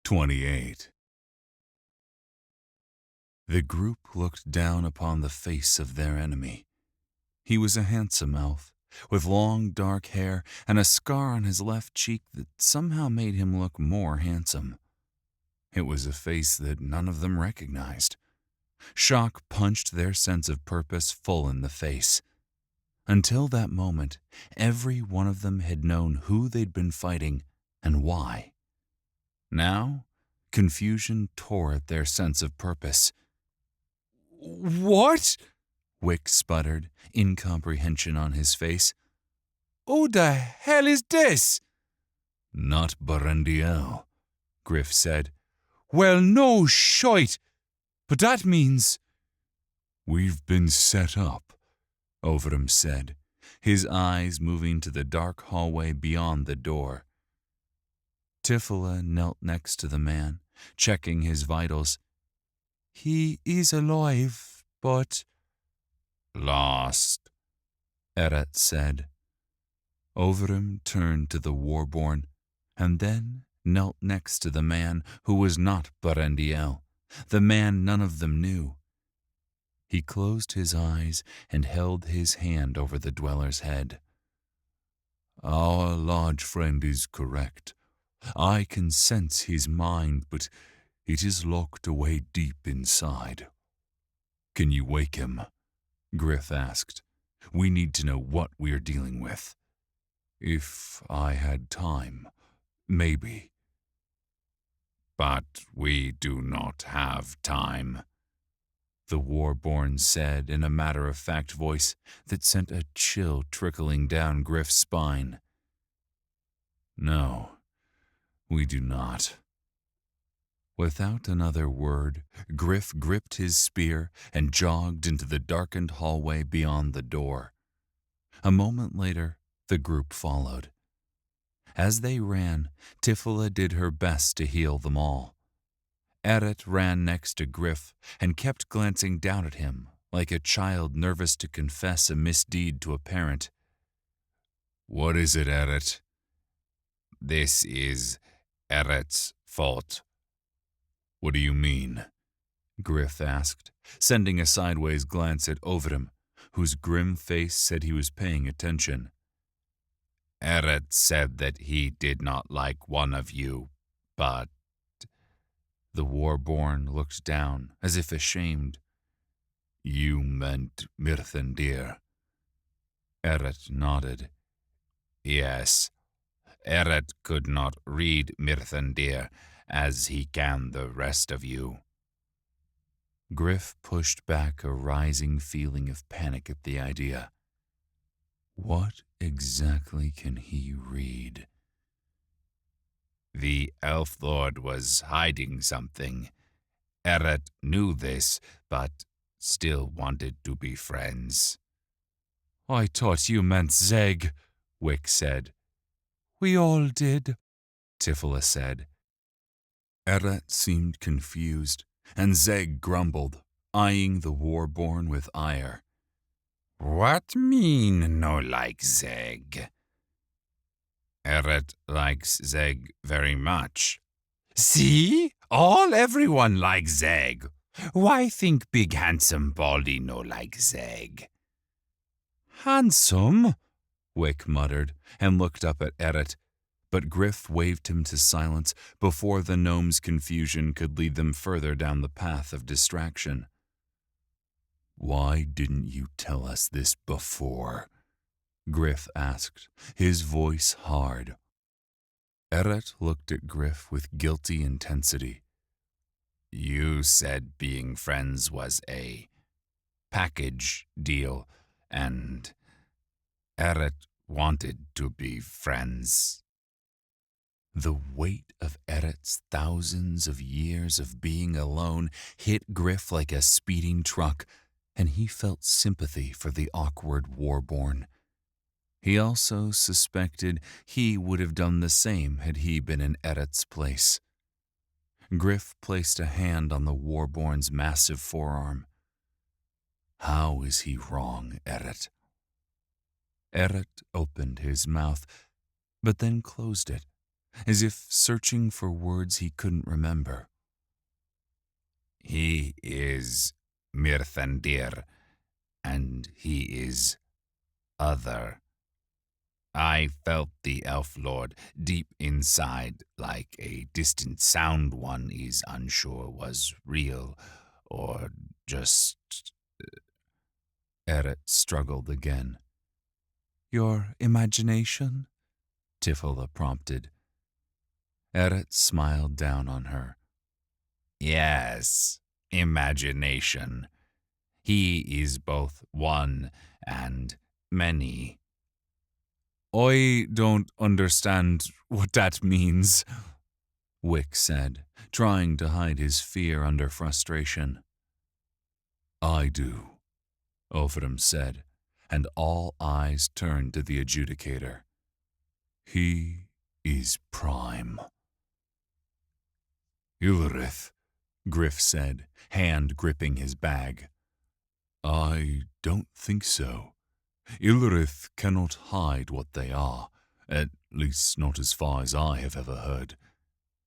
28. The group looked down upon the face of their enemy. He was a handsome elf, with long dark hair and a scar on his left cheek that somehow made him look more handsome. It was a face that none of them recognized. Shock punched their sense of purpose full in the face. Until that moment, every one of them had known who they'd been fighting and why. Now, confusion tore at their sense of purpose. "What?" Wick sputtered, incomprehension on his face. "Who the hell is this?" "Not Barendiel," Gryph said. "Well, no shite, but that means—" "We've been set up," Overham said, his eyes moving to the dark hallway beyond the door. Tifila knelt next to the man, checking his vitals. "He is alive, but—" "Lost," Eret said. Overham turned to the Warborn, and then knelt next to the man who was not Barendiel, the man none of them knew. He closed his eyes and held his hand over the dweller's head. "Our large friend is correct. I can sense his mind, but it is locked away deep inside." "Can you wake him?" Gryph asked. "We need to know what we're dealing with." "If I had time, maybe." "But we do not have time," the Warborn said in a matter-of-fact voice that sent a chill trickling down Gryph's spine. "No, we do not." Without another word, Gryph gripped his spear and jogged into the darkened hallway beyond the door. A moment later, the group followed. As they ran, Tifila did her best to heal them all. Eret ran next to Gryph and kept glancing down at him, like a child nervous to confess a misdeed to a parent. "What is it, Eret?" "This is Eret's fault." "What do you mean?" Gryph asked, sending a sideways glance at Overham, whose grim face said he was paying attention. "Eret said that he did not like one of you, but—" The Warborn looked down, as if ashamed. "You meant Mirthandir." Eret nodded. "Yes, Eret could not read Mirthandir as he can the rest of you." Gryph pushed back a rising feeling of panic at the idea. What exactly can he read? "The Elf Lord was hiding something. Eret knew this, but still wanted to be friends." "I thought you meant Zeg," Wick said. "We all did," Tifila said. Eret seemed confused, and Zeg grumbled, eyeing the Warborn with ire. "What mean no like Zeg?" "Eret likes Zeg very much." "See? Everyone likes Zeg. Why think big handsome baldy no like Zeg?" "Handsome?" Wick muttered, and looked up at Eret, but Gryph waved him to silence before the gnome's confusion could lead them further down the path of distraction. "Why didn't you tell us this before?" Gryph asked, his voice hard. Eret looked at Gryph with guilty intensity. "You said being friends was a package deal, and Eret wanted to be friends." The weight of Eret's thousands of years of being alone hit Gryph like a speeding truck, and he felt sympathy for the awkward Warborn. He also suspected he would have done the same had he been in Eret's place. Gryph placed a hand on the Warborn's massive forearm. "How is he wrong, Eret?" Eret opened his mouth, but then closed it, as if searching for words he couldn't remember. He is Mirthandir, and he is other. I felt the elf lord deep inside, like a distant sound one is unsure was real or just. Eret struggled again. Your imagination? Tifla prompted. Eret smiled down on her. Yes, imagination. He is both one and many. I don't understand what that means, Wick said, trying to hide his fear under frustration. I do, Othram said, and all eyes turned to the adjudicator. He is prime. Ilrith, Gryph said, hand gripping his bag. I don't think so. Ilrith cannot hide what they are, at least not as far as I have ever heard.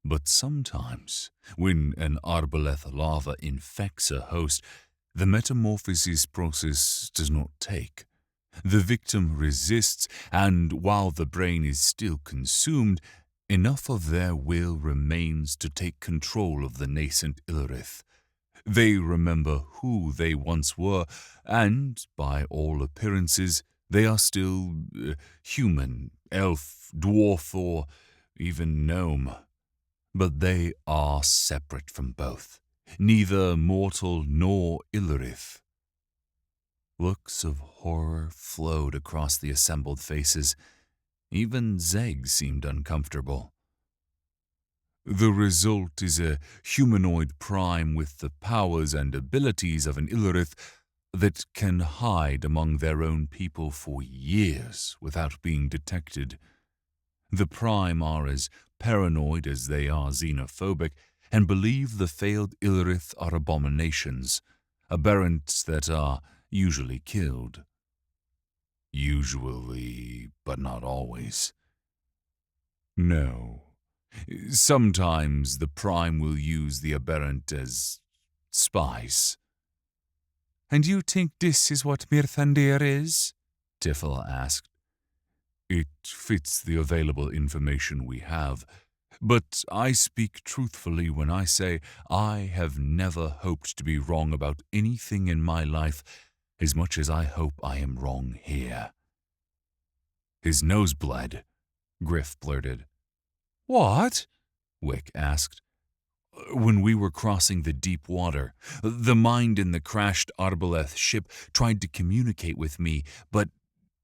But sometimes, when an arbaleth larva infects a host, the metamorphosis process does not take. The victim resists, and while the brain is still consumed, enough of their will remains to take control of the nascent Ilrith. They remember who they once were, and, by all appearances, they are still human, elf, dwarf, or even gnome. But they are separate from both, neither mortal nor Ilrith. Looks of horror flowed across the assembled faces. Even Zeg seemed uncomfortable. The result is a humanoid prime with the powers and abilities of an Ilrith that can hide among their own people for years without being detected. The prime are as paranoid as they are xenophobic and believe the failed Ilrith are abominations, aberrants that are usually killed. Usually, but not always. No. Sometimes the prime will use the aberrant as spies. And you think this is what Mirthandir is? Tifla asked. It fits the available information we have, but I speak truthfully when I say I have never hoped to be wrong about anything in my life as much as I hope I am wrong here. His nose bled, Gryph blurted. What? Wick asked. When we were crossing the deep water, the mind in the crashed Arbaleth ship tried to communicate with me, but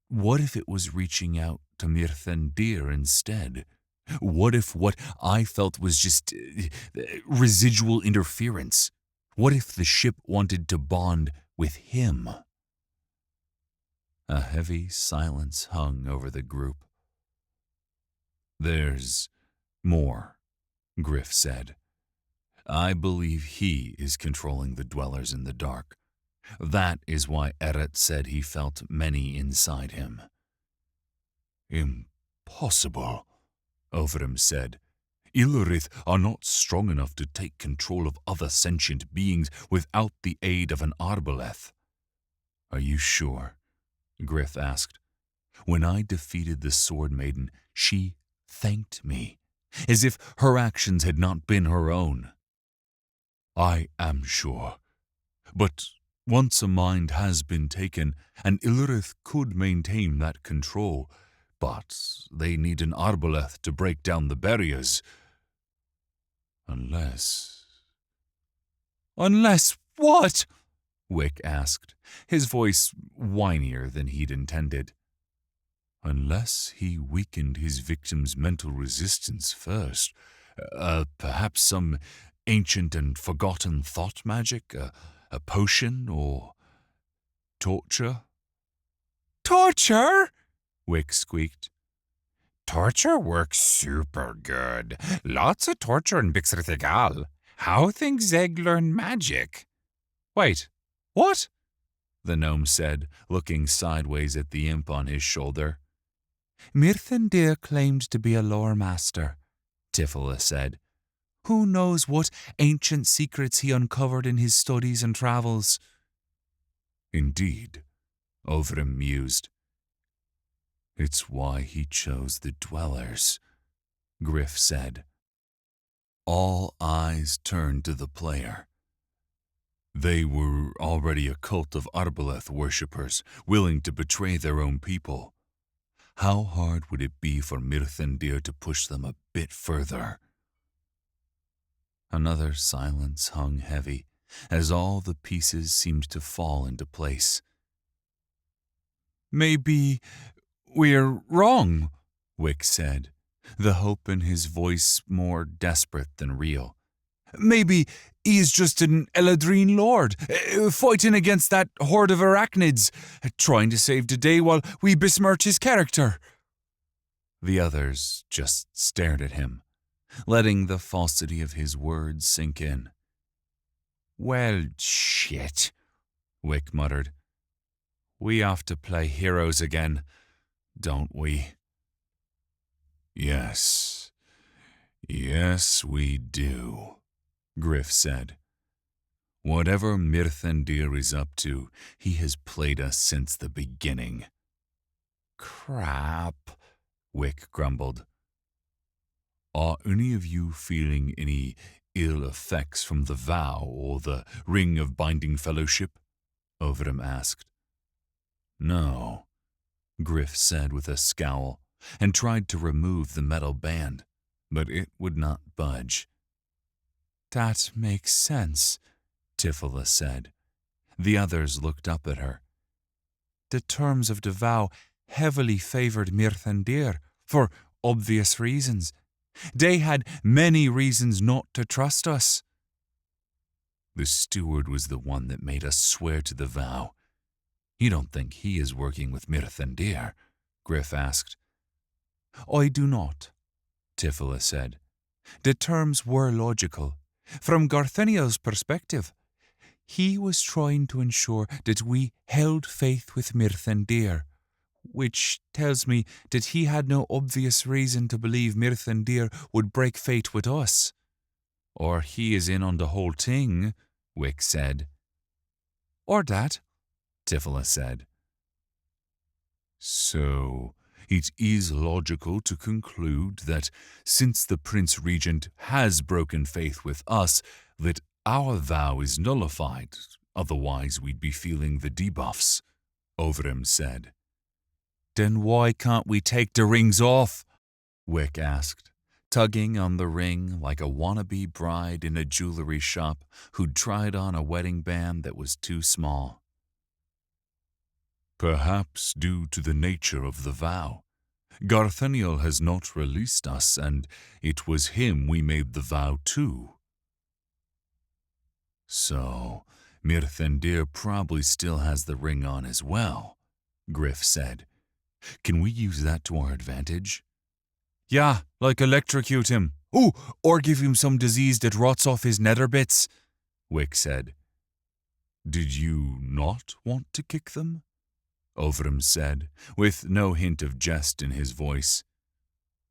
what if it was reaching out to Mirthandir instead? What if what I felt was just residual interference? What if the ship wanted to bond with him? A heavy silence hung over the group. There's more, Gryph said. I believe he is controlling the dwellers in the dark. That is why Eret said he felt many inside him. Impossible, Othram said. Ilrith are not strong enough to take control of other sentient beings without the aid of an Arbaleth. Are you sure? Gryph asked. When I defeated the Sword Maiden, she thanked me, as if her actions had not been her own. I am sure. But once a mind has been taken, an Ilrith could maintain that control, but they need an Arbaleth to break down the barriers. Unless what? Wick asked, his voice whinier than he'd intended. Unless he weakened his victim's mental resistance first. Perhaps some ancient and forgotten thought magic, a potion, or torture? Torture? Wick squeaked. Torture works super good. Lots of torture in Bixrithgal. How think Zeg learn magic? Wait, what? The gnome said, looking sideways at the imp on his shoulder. Mirthandir claimed to be a lore master, Tifla said. Who knows what ancient secrets he uncovered in his studies and travels? Indeed, Ovrim mused. It's why he chose the dwellers, Gryph said. All eyes turned to the player. They were already a cult of Arbaleth worshippers, willing to betray their own people. How hard would it be for Mirthandir to push them a bit further? Another silence hung heavy, as all the pieces seemed to fall into place. Maybe we're wrong, Wick said, the hope in his voice more desperate than real. Maybe he's just an Eladrine lord, fighting against that horde of arachnids, trying to save the day while we besmirch his character. The others just stared at him, letting the falsity of his words sink in. Well, shit, Wick muttered. We have to play heroes again, don't we? Yes, we do, Gryph said. Whatever Mirthandir is up to, he has played us since the beginning. Crap, Wick grumbled. Are any of you feeling any ill effects from the vow or the ring of binding fellowship? Ovrim asked. No, Gryph said with a scowl, and tried to remove the metal band, but it would not budge. That makes sense, Tifla said. The others looked up at her. The terms of the vow heavily favored Mirthandir, for obvious reasons. They had many reasons not to trust us. The steward was the one that made us swear to the vow. You don't think he is working with Mirthandir? Gryph asked. I do not, Tifla said. The terms were logical. From Gartheniel's perspective, he was trying to ensure that we held faith with Mirthandir, which tells me that he had no obvious reason to believe Mirthandir would break faith with us. Or he is in on the whole thing, Wick said. Or that, Tifla said. So, it is logical to conclude that since the Prince Regent has broken faith with us, that our vow is nullified, otherwise we'd be feeling the debuffs, Ovrim said. Then why can't we take the rings off? Wick asked, tugging on the ring like a wannabe bride in a jewelry shop who'd tried on a wedding band that was too small. Perhaps due to the nature of the vow. Gartheniel has not released us, and it was him we made the vow to. So, Mirthandir probably still has the ring on as well, Gryph said. Can we use that to our advantage? Yeah, like electrocute him. Ooh, or give him some disease that rots off his nether bits, Wick said. Did you not want to kick them? Ovrim said, with no hint of jest in his voice.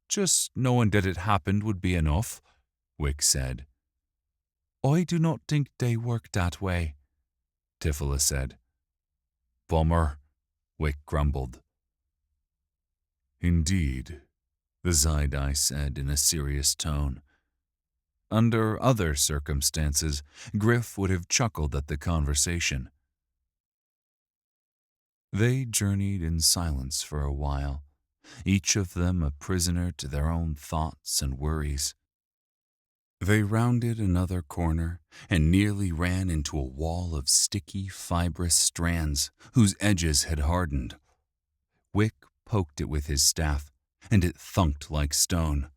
Just knowing that it happened would be enough, Wick said. I do not think they work that way, Tifla said. Bummer, Wick grumbled. Indeed, the Zaidai said in a serious tone. Under other circumstances, Gryph would have chuckled at the conversation. They journeyed in silence for a while, each of them a prisoner to their own thoughts and worries. They rounded another corner and nearly ran into a wall of sticky, fibrous strands whose edges had hardened. Wick poked it with his staff, and it thunked like stone.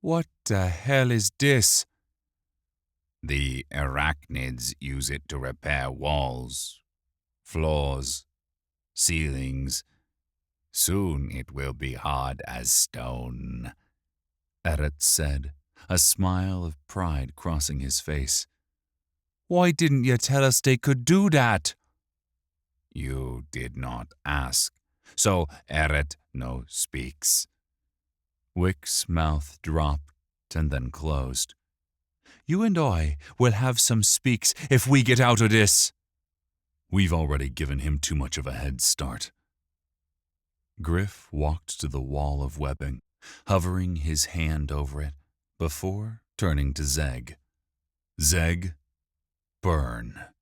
What the hell is this? The arachnids use it to repair walls, floors, ceilings. Soon it will be hard as stone, Eret said, a smile of pride crossing his face. Why didn't you tell us they could do that? You did not ask, so Eret no speaks. Wick's mouth dropped and then closed. "You and I will have some speaks if we get out of this." "We've already given him too much of a head start." Gryph walked to the wall of webbing, hovering his hand over it, before turning to Zeg. "Zeg, burn."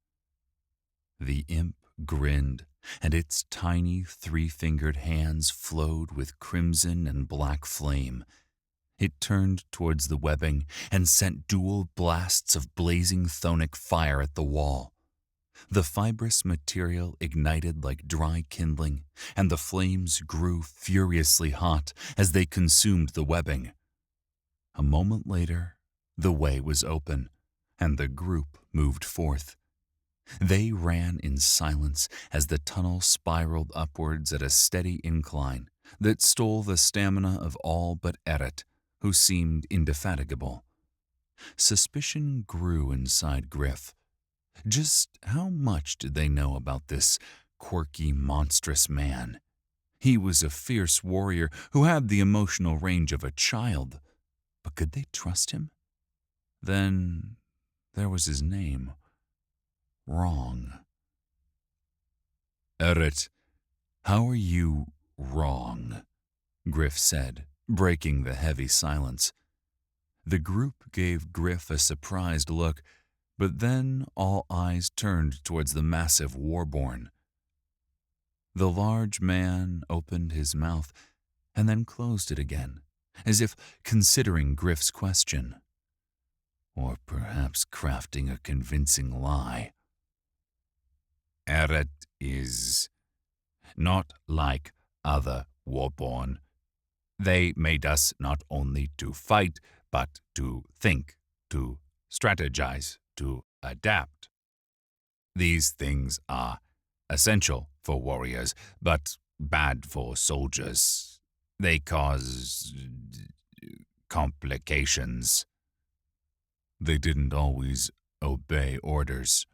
The imp grinned, and its tiny three-fingered hands flowed with crimson and black flame. It turned towards the webbing and sent dual blasts of blazing chthonic fire at the wall. The fibrous material ignited like dry kindling, and the flames grew furiously hot as they consumed the webbing. A moment later, the way was open, and the group moved forth. They ran in silence as the tunnel spiraled upwards at a steady incline that stole the stamina of all but Eret, who seemed indefatigable. Suspicion grew inside Gryph. Just how much did they know about this quirky, monstrous man? He was a fierce warrior who had the emotional range of a child, but could they trust him? Then there was his name. Wrong. "Eret, how are you wrong?" Gryph said, breaking the heavy silence. The group gave Gryph a surprised look, but then all eyes turned towards the massive warborn. The large man opened his mouth and then closed it again, as if considering Gryph's question. Or perhaps crafting a convincing lie. "Eret is not like other warborn. They made us not only to fight, but to think, to strategize, to adapt. These things are essential for warriors, but bad for soldiers. They cause complications." "They didn't always obey orders."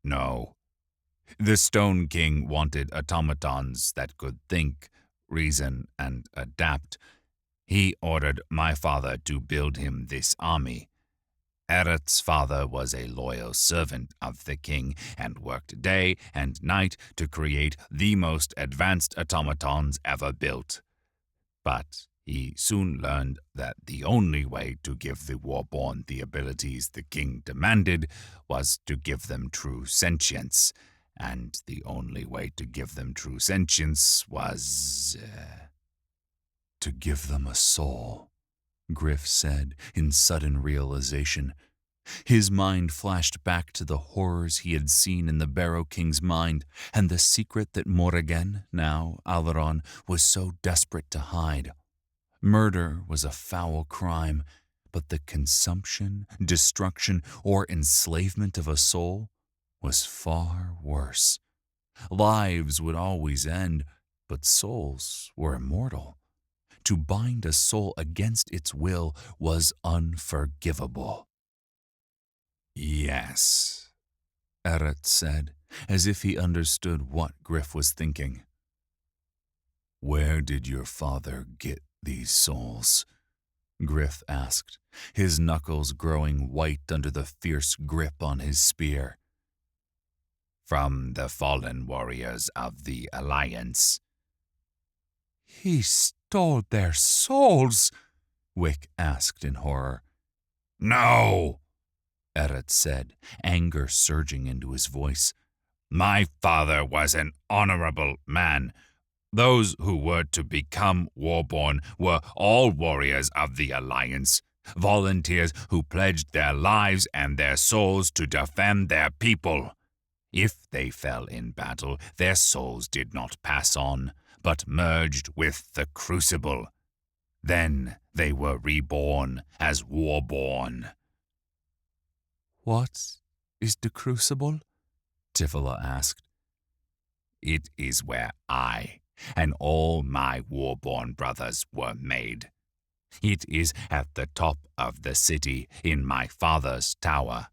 "No. The Stone King wanted automatons that could think, reason, and adapt. He ordered my father to build him this army. Eret's father was a loyal servant of the king and worked day and night to create the most advanced automatons ever built. But he soon learned that the only way to give the warborn the abilities the king demanded was to give them true sentience. And the only way to give them true sentience was... "To give them a soul," Gryph said in sudden realization. His mind flashed back to the horrors he had seen in the Barrow King's mind and the secret that Morrigan, now Alaron, was so desperate to hide. Murder was a foul crime, but the consumption, destruction, or enslavement of a soul was far worse. Lives would always end, but souls were immortal. To bind a soul against its will was unforgivable. "Yes," Eret said, as if he understood what Gryph was thinking. "Where did your father get these souls?" Gryph asked, his knuckles growing white under the fierce grip on his spear. "From the fallen warriors of the Alliance." "He stole their souls?" Wick asked in horror. "No," Eret said, anger surging into his voice. "My father was an honorable man. Those who were to become warborn were all warriors of the Alliance, volunteers who pledged their lives and their souls to defend their people. If they fell in battle, their souls did not pass on, but merged with the crucible. Then they were reborn as warborn." "What is the crucible?" Tifila asked. "It is where I and all my warborn brothers were made. It is at the top of the city in my father's tower.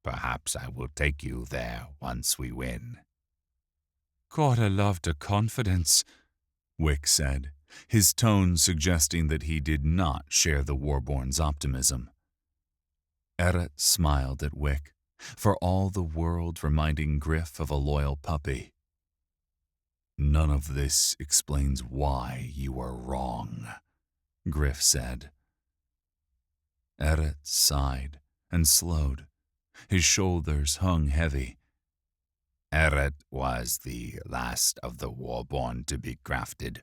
Perhaps I will take you there once we win." "Gotta love the confidence," Wick said, his tone suggesting that he did not share the Warborn's optimism. Eret smiled at Wick, for all the world reminding Gryph of a loyal puppy. "None of this explains why you are wrong," Gryph said. Eret sighed and slowed. His shoulders hung heavy. Eret was the last of the Warborn to be grafted.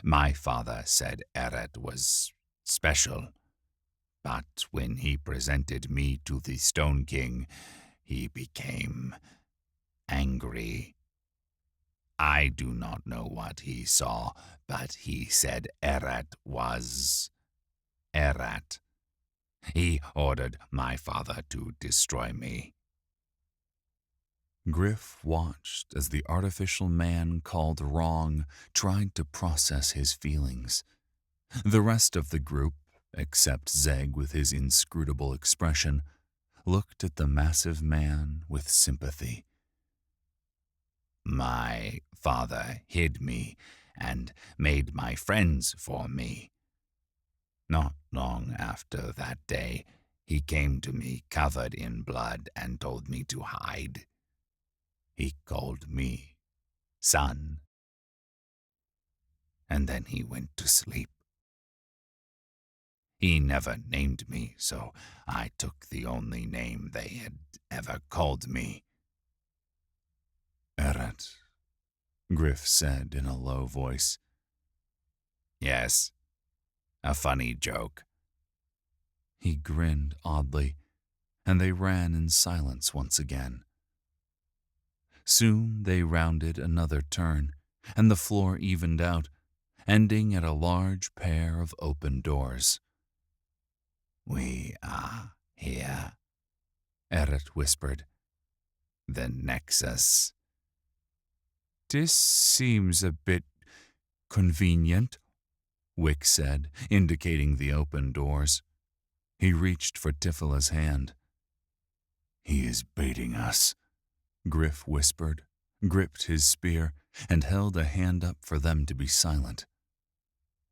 My father said Eret was special, but when he presented me to the Stone King, he became angry. I do not know what he saw, but he said Eret was Eret. He ordered my father to destroy me. Gryph watched as the artificial man called wrong tried to process his feelings. The rest of the group, except Zeg with his inscrutable expression, looked at the massive man with sympathy. My father hid me and made my friends for me. Not long after that day, he came to me covered in blood and told me to hide. He called me son. And then he went to sleep. He never named me, so I took the only name they had ever called me. "Eret," Gryph said in a low voice. Yes, a funny joke. He grinned oddly, and they ran in silence once again. Soon they rounded another turn, and the floor evened out, ending at a large pair of open doors. We are here, Eret whispered. the Nexus. "This seems a bit convenient," Wick said, indicating the open doors. He reached for Tifila's hand. "He is baiting us," Gryph whispered, gripped his spear, and held a hand up for them to be silent.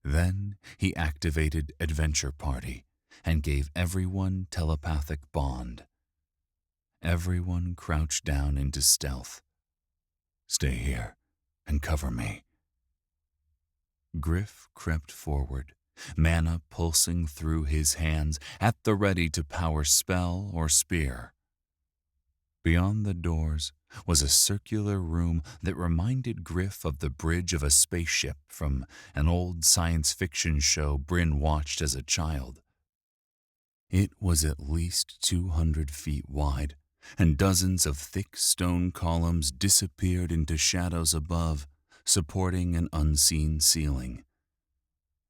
Then he activated Adventure Party and gave everyone telepathic bond. Everyone crouched down into stealth. "Stay here and cover me." Gryph crept forward, mana pulsing through his hands, at the ready to power spell or spear. Beyond the doors was a circular room that reminded Gryph of the bridge of a spaceship from an old science fiction show Bryn watched as a child. It was at least 200 feet wide, and dozens of thick stone columns disappeared into shadows above, supporting an unseen ceiling.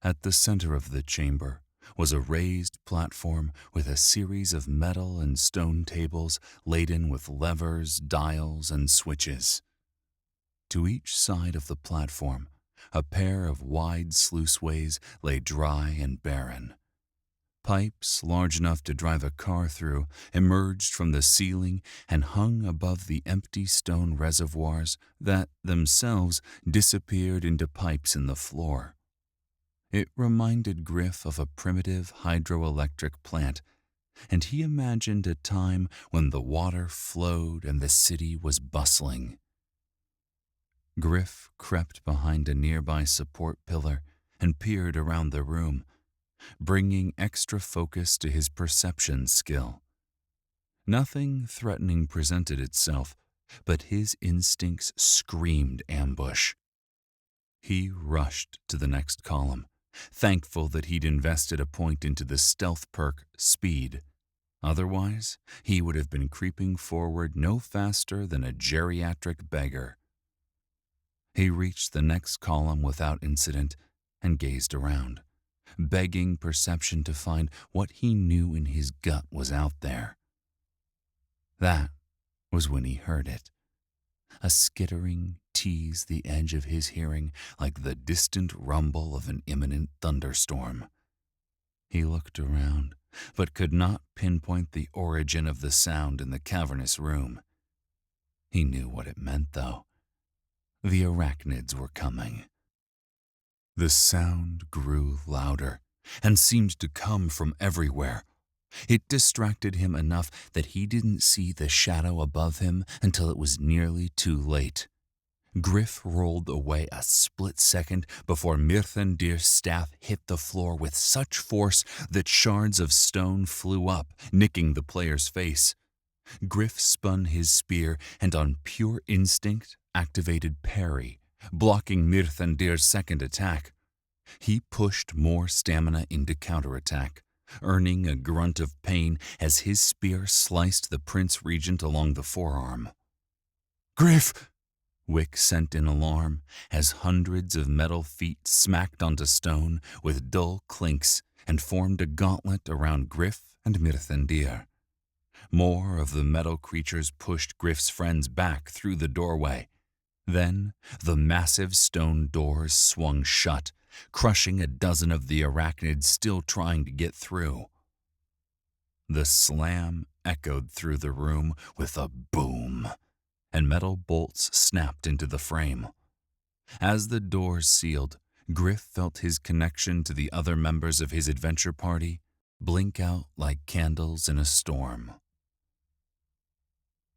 At the center of the chamber was a raised platform with a series of metal and stone tables laden with levers, dials, and switches. To each side of the platform, a pair of wide sluiceways lay dry and barren. Pipes large enough to drive a car through emerged from the ceiling and hung above the empty stone reservoirs that themselves disappeared into pipes in the floor. It reminded Gryph of a primitive hydroelectric plant, and he imagined a time when the water flowed and the city was bustling. Gryph crept behind a nearby support pillar and peered around the room, bringing extra focus to his perception skill. Nothing threatening presented itself, but his instincts screamed ambush. He rushed to the next column, thankful that he'd invested a point into the stealth perk Speed. Otherwise, he would have been creeping forward no faster than a geriatric beggar. He reached the next column without incident and gazed around, begging perception to find what he knew in his gut was out there. That was when he heard it. A skittering teased the edge of his hearing like the distant rumble of an imminent thunderstorm. He looked around, but could not pinpoint the origin of the sound in the cavernous room. He knew what it meant, though. The arachnids were coming. The sound grew louder and seemed to come from everywhere. It distracted him enough that he didn't see the shadow above him until it was nearly too late. Gryph rolled away a split second before Mirthandir's staff hit the floor with such force that shards of stone flew up, nicking the player's face. Gryph spun his spear and on pure instinct activated parry, blocking Mirthandir's second attack. He pushed more stamina into counterattack, earning a grunt of pain as his spear sliced the Prince Regent along the forearm. "Gryph!" Wick sent in alarm as hundreds of metal feet smacked onto stone with dull clinks and formed a gauntlet around Gryph and Mirthandir. More of the metal creatures pushed Gryph's friends back through the doorway. Then the massive stone doors swung shut, crushing a dozen of the arachnids still trying to get through. The slam echoed through the room with a boom, and metal bolts snapped into the frame. As the doors sealed, Gryph felt his connection to the other members of his adventure party blink out like candles in a storm.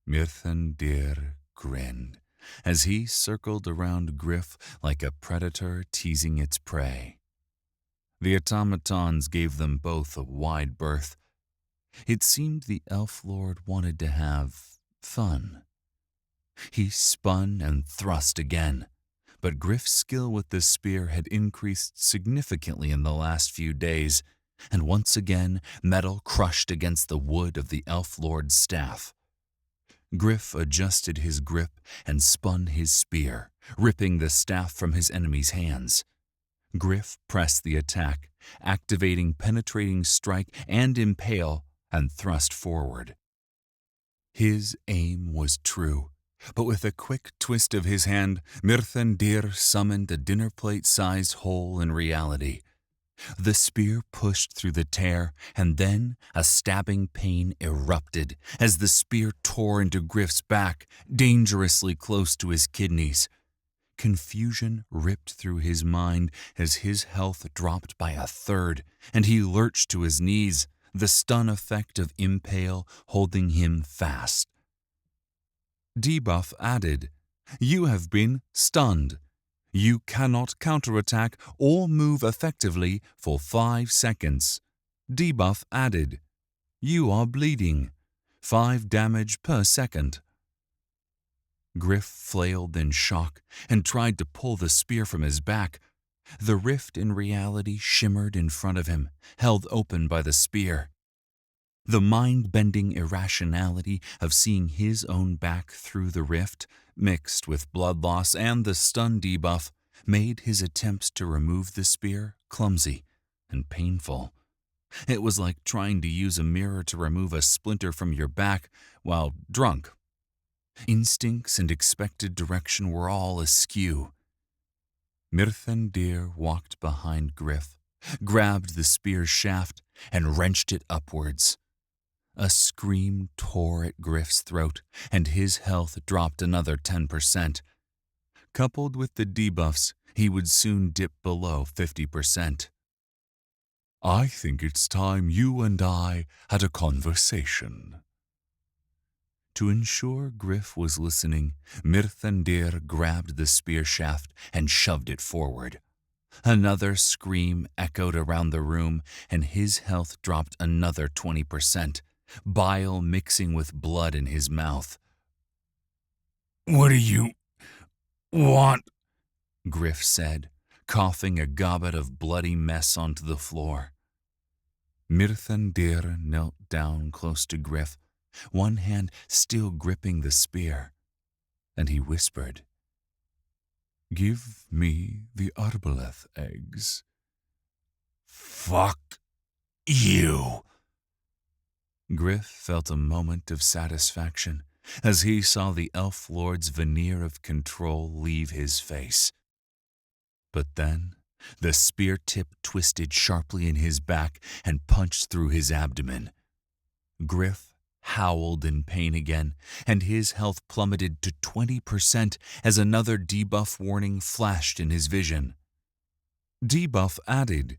Mirthandir grinned as he circled around Gryph like a predator teasing its prey. The automatons gave them both a wide berth. It seemed the elf lord wanted to have fun. He spun and thrust again, but Gryph's skill with the spear had increased significantly in the last few days, and once again metal crushed against the wood of the elf lord's staff. Gryph adjusted his grip and spun his spear, ripping the staff from his enemy's hands. Gryph pressed the attack, activating penetrating strike and impale, and thrust forward. His aim was true, but with a quick twist of his hand, Mirthandir summoned a dinner plate-sized hole in reality. The spear pushed through the tear, and then a stabbing pain erupted as the spear tore into Gryph's back, dangerously close to his kidneys. Confusion ripped through his mind as his health dropped by a third, and he lurched to his knees, the stun effect of impale holding him fast. Debuff added. You have been stunned. You cannot counterattack or move effectively for 5 seconds. Debuff added. You are bleeding. 5 damage per second. Gryph flailed in shock and tried to pull the spear from his back. The rift in reality shimmered in front of him, held open by the spear. The mind-bending irrationality of seeing his own back through the rift, mixed with blood loss and the stun debuff, made his attempts to remove the spear clumsy and painful. It was like trying to use a mirror to remove a splinter from your back while drunk. Instincts and expected direction were all askew. Mirthandir walked behind Gryph, grabbed the spear shaft, and wrenched it upwards. A scream tore at Gryph's throat, and his health dropped another 10%. Coupled with the debuffs, he would soon dip below 50%. I think it's time you and I had a conversation. To ensure Gryph was listening, Mirthandir grabbed the spear shaft and shoved it forward. Another scream echoed around the room, and his health dropped another 20%, bile mixing with blood in his mouth. What do you want? Gryph said, coughing a gobbet of bloody mess onto the floor. Mirthandir knelt down close to Gryph, one hand still gripping the spear, and he whispered, Give me the arbaleth eggs. Fuck you! Gryph felt a moment of satisfaction as he saw the elf lord's veneer of control leave his face. But then the spear tip twisted sharply in his back and punched through his abdomen. Gryph howled in pain again, and his health plummeted to 20% as another debuff warning flashed in his vision. Debuff added,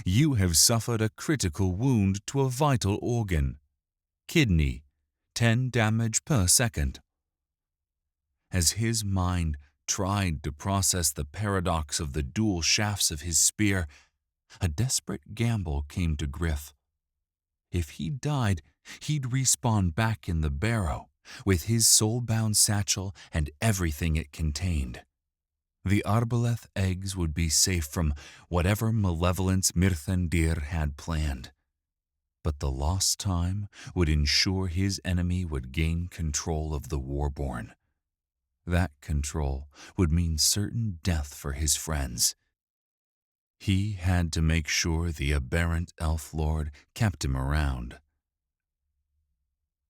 you have suffered a critical wound to a vital organ. Kidney, 10 damage per second. As his mind tried to process the paradox of the dual shafts of his spear, a desperate gamble came to Gryph. If he died, he'd respawn back in the Barrow, with his soul-bound satchel and everything it contained. The Arbaleth eggs would be safe from whatever malevolence Mirthandir had planned. But the lost time would ensure his enemy would gain control of the Warborn. That control would mean certain death for his friends. He had to make sure the aberrant elf lord kept him around.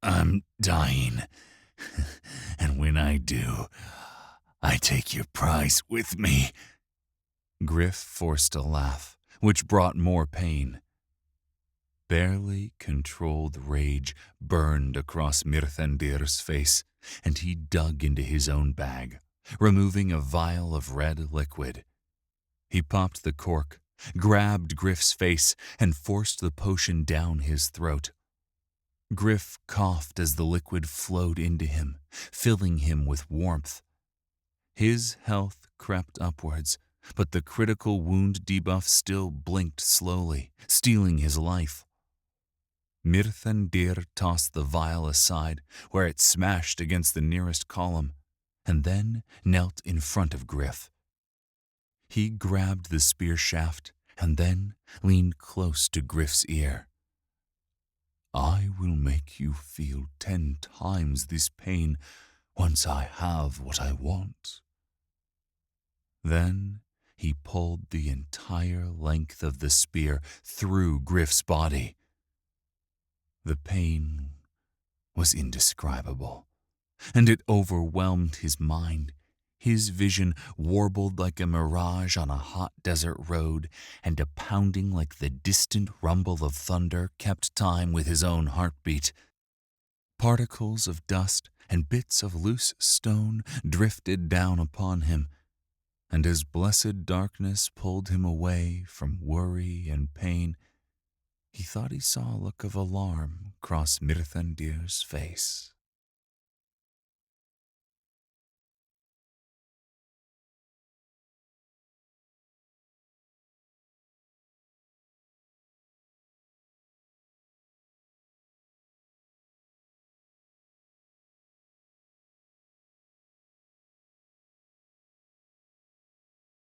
I'm dying, and when I do, I take your prize with me. Gryph forced a laugh, which brought more pain. Barely controlled rage burned across Mirthandir's face, and he dug into his own bag, removing a vial of red liquid. He popped the cork, grabbed Gryph's face, and forced the potion down his throat. Gryph coughed as the liquid flowed into him, filling him with warmth. His health crept upwards, but the critical wound debuff still blinked slowly, stealing his life. Mirthandir tossed the vial aside, where it smashed against the nearest column, and then knelt in front of Gryph. He grabbed the spear shaft and then leaned close to Gryph's ear. I will make you feel 10 times this pain once I have what I want. Then he pulled the entire length of the spear through Gryph's body. The pain was indescribable, and it overwhelmed his mind. His vision warbled like a mirage on a hot desert road, and a pounding like the distant rumble of thunder kept time with his own heartbeat. Particles of dust and bits of loose stone drifted down upon him, and as blessed darkness pulled him away from worry and pain, he thought he saw a look of alarm cross Mirthandir's face.